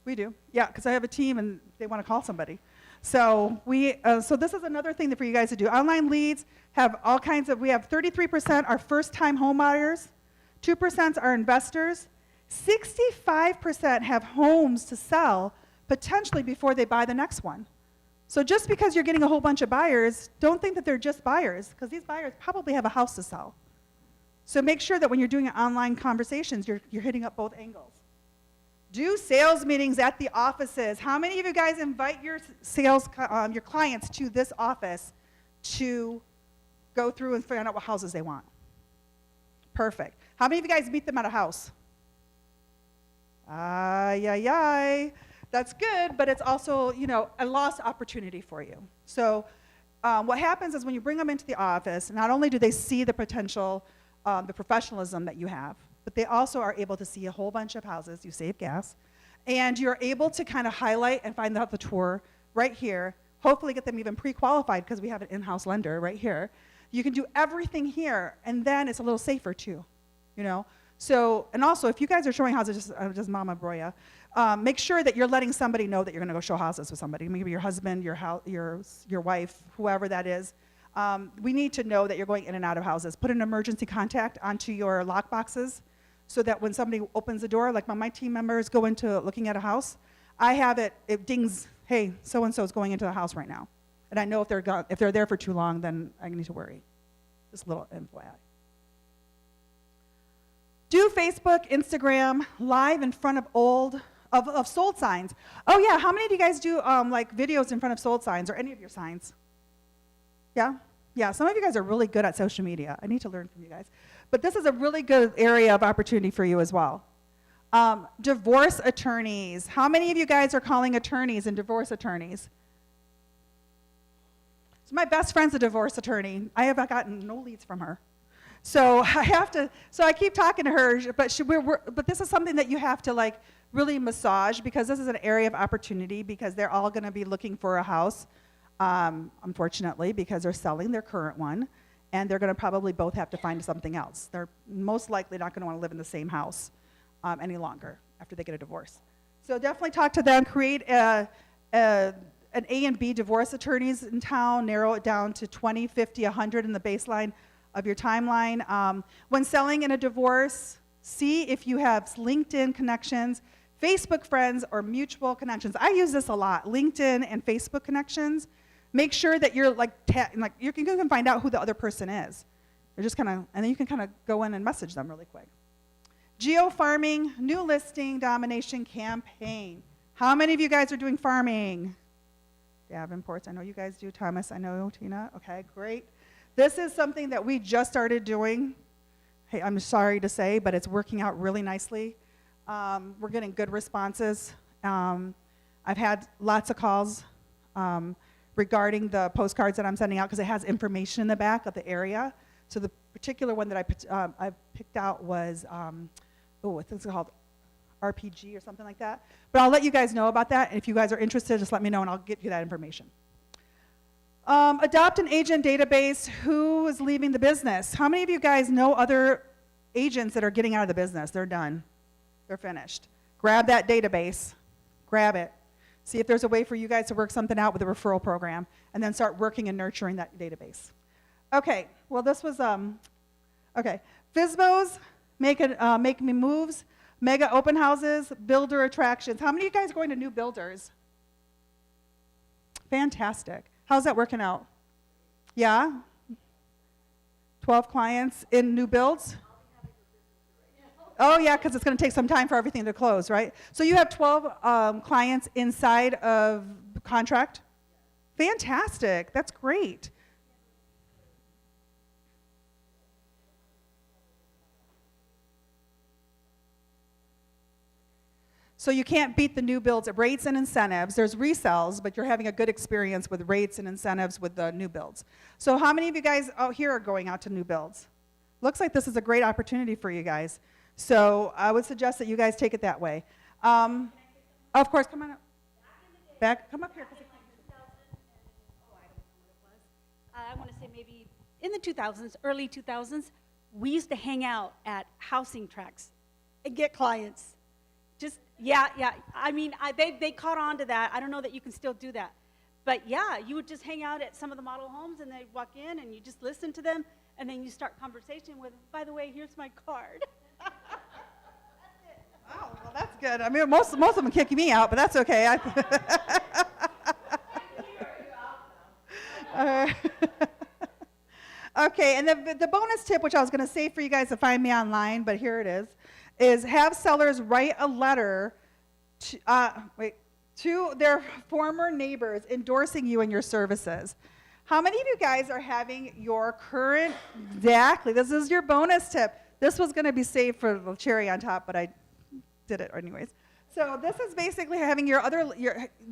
E: We do. Yeah, because I have a team and they want to call somebody. So so this is another thing for you guys to do. Online leads have all kinds of, we have 33% are first-time home buyers, 2% are investors, 65% have homes to sell potentially before they buy the next one. So just because you're getting a whole bunch of buyers, don't think that they're just buyers, because these buyers probably have a house to sell. So make sure that when you're doing online conversations, you're hitting up both angles. Do sales meetings at the offices. How many of you guys invite your your clients to this office to go through and find out what houses they want? Perfect. How many of you guys meet them at a house? That's good, but it's also, a lost opportunity for you. So what happens is when you bring them into the office, not only do they see the potential, the professionalism that you have, but they also are able to see a whole bunch of houses. You save gas. And you're able to kind of highlight and find out the tour right here, hopefully get them even pre-qualified because we have an in-house lender right here. You can do everything here, and then it's a little safer too, So, and also, if you guys are showing houses, just Mama Broya, make sure that you're letting somebody know that you're going to go show houses with somebody, maybe your husband, your wife, whoever that is. We need to know that you're going in and out of houses. Put an emergency contact onto your lock boxes so that when somebody opens the door, like when my team members go into looking at a house, I have it dings, hey, so-and-so is going into the house right now. And I know if they're there for too long, then I need to worry. Just a little FYI. Do Facebook, Instagram, live in front of sold signs. Oh yeah, how many of you guys do like videos in front of sold signs or any of your signs? Yeah? Yeah, some of you guys are really good at social media. I need to learn from you guys. But this is a really good area of opportunity for you as well. Divorce attorneys. How many of you guys are calling attorneys and divorce attorneys? So my best friend's a divorce attorney. I have gotten no leads from her. So I keep talking to her, but this is something that you have to really massage, because this is an area of opportunity, because they're all going to be looking for a house. Unfortunately, because they're selling their current one, and they're going to probably both have to find something else. They're most likely not going to want to live in the same house any longer after they get a divorce. So definitely talk to them, create an A and B divorce attorneys in town, narrow it down to 20, 50, 100 in the baseline of your timeline. When selling in a divorce, see if you have LinkedIn connections, Facebook friends, or mutual connections. I use this a lot, LinkedIn and Facebook connections. Make sure that you're you can find out who the other person is. You're just and then you can kind of go in and message them really quick. Geo-farming, new listing domination campaign. How many of you guys are doing farming? Davenports, I know you guys do. Thomas, I know. Tina, okay, great. This is something that we just started doing. Hey, I'm sorry to say, but it's working out really nicely. We're getting good responses. I've had lots of calls regarding the postcards that I'm sending out, because it has information in the back of the area. So the particular one that I picked out was, what's it called? RPG or something like that. But I'll let you guys know about that. And if you guys are interested, just let me know and I'll get you that information. Adopt an agent database. Who is leaving the business? How many of you guys know other agents that are getting out of the business? They're done. They're finished. Grab that database. Grab it. See if there's a way for you guys to work something out with a referral program and then start working and nurturing that database. Okay, well this was, okay. FSBOs, make me moves, mega open houses, builder attractions. How many of you guys are going to new builders? Fantastic. How's that working out? Yeah? 12 clients in new builds? Oh yeah, because it's going to take some time for everything to close, right? So you have 12 clients inside of contract? Fantastic. That's great. So you can't beat the new builds at rates and incentives. There's resells, but you're having a good experience with rates and incentives with the new builds. So how many of you guys out here are going out to new builds? Looks like this is a great opportunity for you guys. So I would suggest that you guys take it that way. Of course, come on up. Come up here.
L: I want to say maybe in the 2000s, early 2000s, we used to hang out at housing tracks and get clients. Just, yeah. I mean, they caught on to that. I don't know that you can still do that. But yeah, you would just hang out at some of the model homes and they'd walk in and you just listen to them and then you start conversation with, by the way, here's my card.
E: Oh, well, that's good. I mean, most of them kick me out, but that's okay. Okay, and the bonus tip, which I was going to say for you guys to find me online, but here it is have sellers write a letter to their former neighbors endorsing you and your services. How many of you guys are having your current, exactly, this is your bonus tip. This was going to be saved for the cherry on top, but I did it anyways. So this is basically having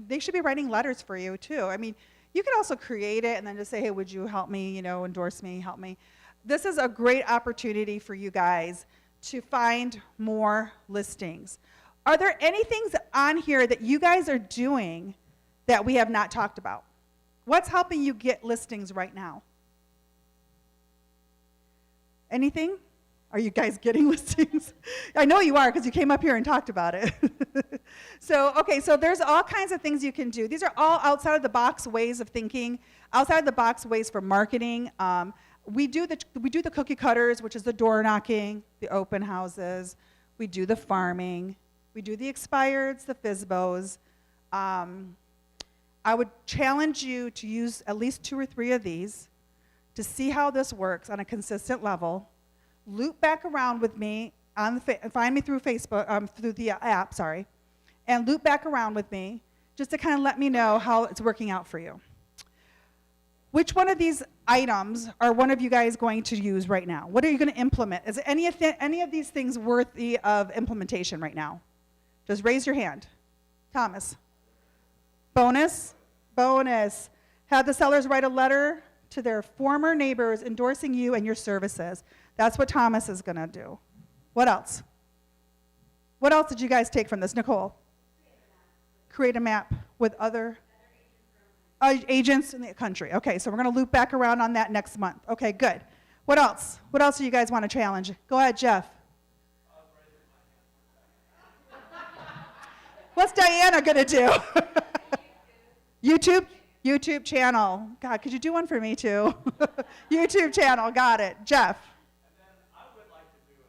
E: they should be writing letters for you too. I mean, you can also create it and then just say, hey, would you help me, endorse me, help me. This is a great opportunity for you guys to find more listings. Are there any things on here that you guys are doing that we have not talked about? What's helping you get listings right now? Anything? Are you guys getting listings? I know you are because you came up here and talked about it. So there's all kinds of things you can do. These are all outside of the box ways of thinking, outside of the box ways for marketing. We do the cookie cutters, which is the door knocking, the open houses. We do the farming. We do the expireds, the FSBOs. I would challenge you to use at least 2 or 3 of these to see how this works on a consistent level. Loop back around with me find me through Facebook, through the app, sorry, and loop back around with me just to kind of let me know how it's working out for you. Which one of these items are one of you guys going to use right now? What are you going to implement? Is any of these things worthy of implementation right now? Just raise your hand. Thomas. Bonus. Have the sellers write a letter to their former neighbors endorsing you and your services. That's what Thomas is going to do. What else? What else did you guys take from this? Nicole? Create a map with other agents in the country. Okay, so we're going to loop back around on that next month. Okay, good. What else? What else do you guys want to challenge? Go ahead, Jeff. What's Diana going to do? YouTube channel. God, could you do one for me too? YouTube channel, got it. Jeff.
O: And then I would like to do an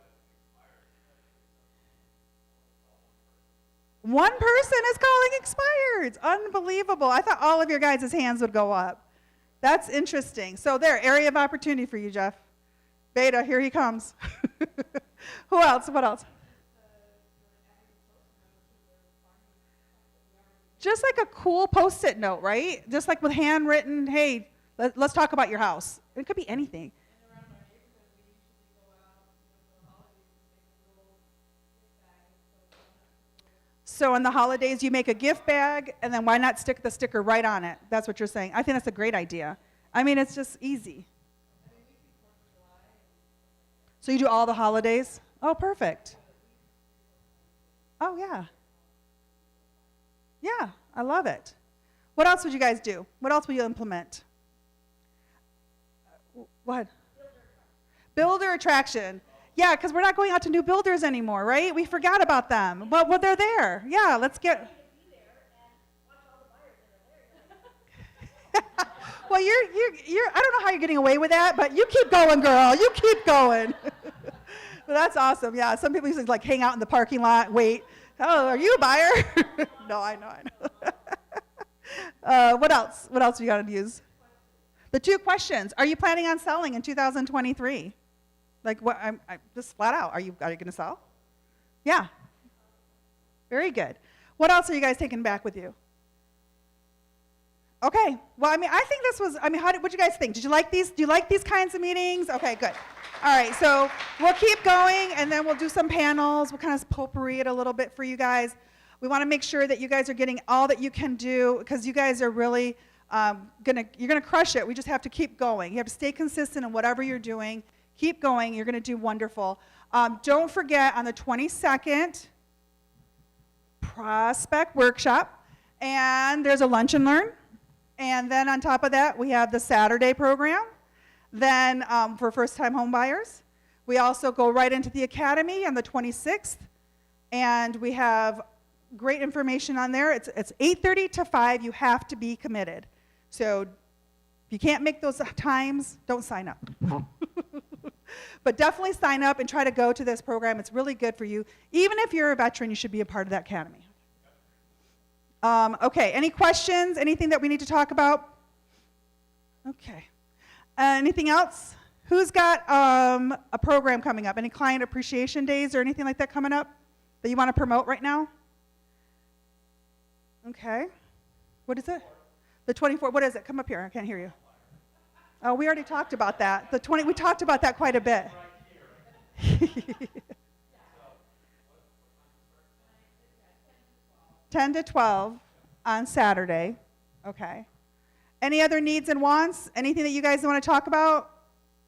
O: expired.
E: One person is calling expireds. Unbelievable. I thought all of your guys' hands would go up. That's interesting. So there, area of opportunity for you, Jeff. Beta, here he comes. Who else? What else? Just like a cool Post-it note, right? Just like with handwritten, hey, let's talk about your house. It could be anything. So in the holidays, you make a gift bag, and then why not stick the sticker right on it? That's what you're saying. I think that's a great idea. I mean, it's just easy. So you do all the holidays? Oh, perfect. Oh, yeah. Yeah, I love it. What else would you guys do? What else will you implement? What? Builder attraction. Yeah, because we're not going out to new builders anymore, right? We forgot about them. Well, they're there. Yeah, let's get. Well, I don't know how you're getting away with that, but you keep going, girl. You keep going. But that's awesome. Yeah, some people used to like hang out in the parking lot, wait. Oh, are you a buyer? No, I know. What else? What else you got to use? The 2 questions. Are you planning on selling in 2023? Like what? I just flat out. Are you going to sell? Yeah. Very good. What else are you guys taking back with you? Okay. Well, I mean, I think this was. I mean, what did you guys think? Did you like these? Do you like these kinds of meetings? Okay, good. All right. So we'll keep going, and then we'll do some panels. We'll kind of potpourri it a little bit for you guys. We want to make sure that you guys are getting all that you can do because you guys are really you're gonna crush it. We just have to keep going. You have to stay consistent in whatever you're doing. Keep going. You're gonna do wonderful. Don't forget on the 22nd, prospect workshop, and there's a lunch and learn. And then on top of that, we have the Saturday program. Then for first-time home buyers, we also go right into the academy on the 26th, and we have great information on there. It's 8:30 to 5. You have to be committed. So if you can't make those times, don't sign up. But definitely sign up and try to go to this program. It's really good for you. Even if you're a veteran, you should be a part of that academy. Okay, any questions? Anything that we need to talk about? Okay. Anything else? Who's got a program coming up? Any client appreciation days or anything like that coming up that you want to promote right now? Okay. What is it? The 24th. What is it? Come up here. I can't hear you. Oh, we already talked about that. We talked about that quite a bit. 10 to 12 on Saturday. Okay. Any other needs and wants? Anything that you guys want to talk about?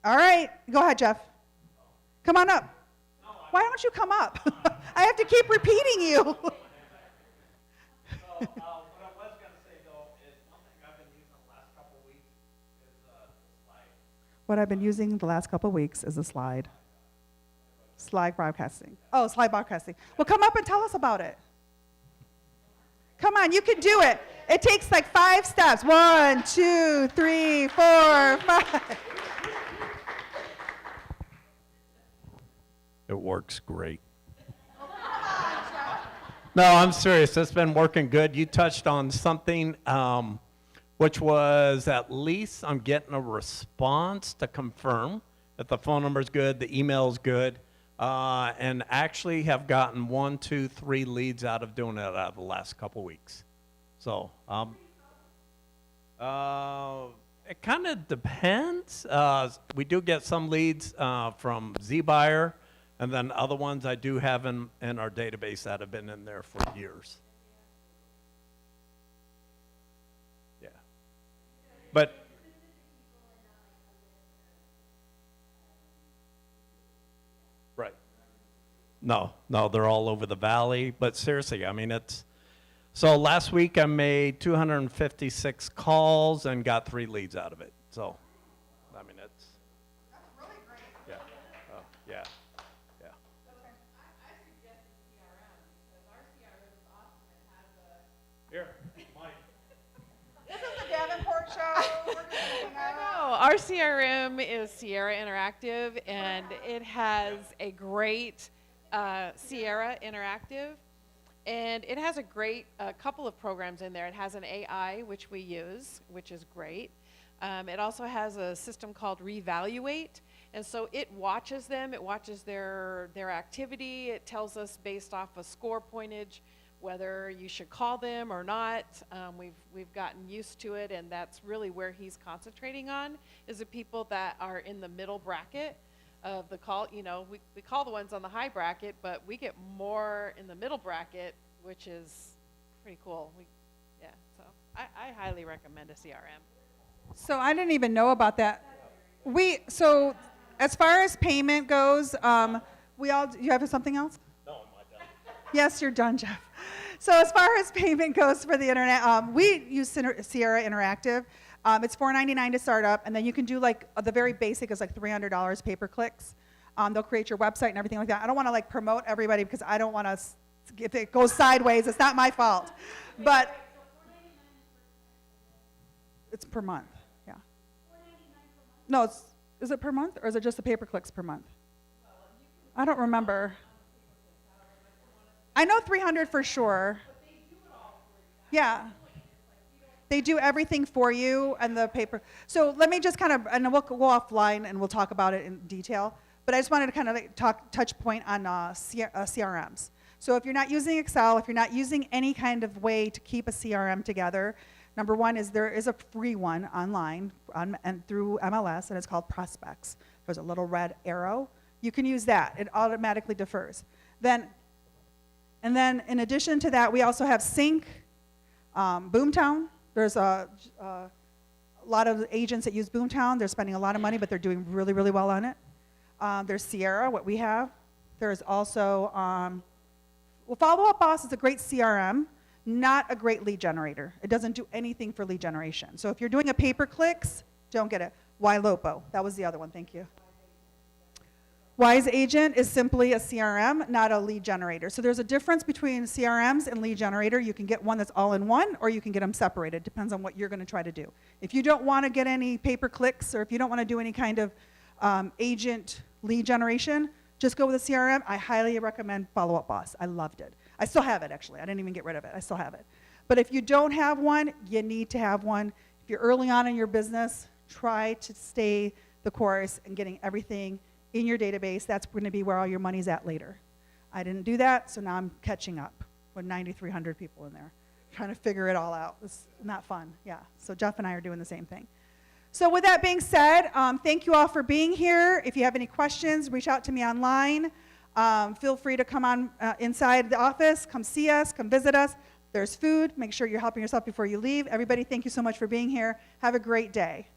E: All right. Go ahead, Jeff. Come on up. Why don't you come up? I have to keep repeating you. What I've been using the last couple of weeks is a slide. Slide broadcasting. Oh, slide broadcasting. Well, come up and tell us about it. Come on, you can do it. It takes like 5 steps. 1, 2, 3, 4, 5.
P: It works great. No, I'm serious. It's been working good. You touched on something which was at least I'm getting a response to confirm that the phone number is good, the email is good, and actually have gotten 1, 2, 3 leads out of doing it out of the last couple weeks. So it kind of depends. We do get some leads from ZBuyer, and then other ones I do have in our database that have been in there for years. Yeah. But right. No, they're all over the valley. But seriously, I mean, so last week I made 256 calls and got 3 leads out of it. So, I mean, that's really great. Yeah. Yeah. Yeah. Here, Mike.
E: This is the Davenport Show. We're just hanging out.
N: No, our CRM is Sierra Interactive, and it has a great Sierra Interactive, and it has a great couple of programs in there. It has an AI, which we use, which is great. It also has a system called Revaluate, and so it watches them. It watches their activity. It tells us based off a score pointage whether you should call them or not. We've gotten used to it, and that's really where he's concentrating on, is the people that are in the middle bracket of the call. You know, we call the ones on the high bracket, but we get more in the middle bracket, which is pretty cool. So I highly recommend a CRM.
E: So I didn't even know about that. So as far as payment goes, you have something else?
P: No, I'm not done.
E: Yes, you're done, Jeff. So as far as payment goes for the internet, we use Sierra Interactive. It's $4.99 to start up, and then you can do like the very basic is like $300 pay-per-clicks. They'll create your website and everything like that. I don't want to like promote everybody because I don't want to, if it goes sideways, it's not my fault. But it's per month, yeah. No, is it per month or is it just the pay-per-clicks per month? I don't remember. I know 300 for sure. Yeah. They do everything for you and the paper. So let me just kind of, and we'll go offline and we'll talk about it in detail. But I just wanted to kind of like touch point on CRMs. So if you're not using Excel, if you're not using any kind of way to keep a CRM together, number one is there is a free one online and through MLS, and it's called Prospects. There's a little red arrow. You can use that. It automatically defers. And then in addition to that, we also have Sync, Boomtown. There's a lot of agents that use Boomtown. They're spending a lot of money, but they're doing really, really well on it. There's Sierra, what we have. There's also, well, Follow Up Boss is a great CRM, not a great lead generator. It doesn't do anything for lead generation. So if you're doing a pay-per-clicks, don't get it. Ylopo, that was the other one, thank you. Wise Agent is simply a CRM, not a lead generator. So there's a difference between CRMs and lead generator. You can get one that's all in one, or you can get them separated. Depends on what you're going to try to do. If you don't want to get any pay-per-clicks, or if you don't want to do any kind of agent lead generation, just go with a CRM. I highly recommend Follow Up Boss. I loved it. I still have it, actually. I didn't even get rid of it. I still have it. But if you don't have one, you need to have one. If you're early on in your business, try to stay the course and getting everything in your database. That's going to be where all your money's at later. I didn't do that, so now I'm catching up with 9,300 people in there, trying to figure it all out. It's not fun, yeah. So Jeff and I are doing the same thing. So with that being said, thank you all for being here. If you have any questions, reach out to me online. Feel free to come on inside the office, come see us, come visit us. There's food. Make sure you're helping yourself before you leave. Everybody, thank you so much for being here. Have a great day.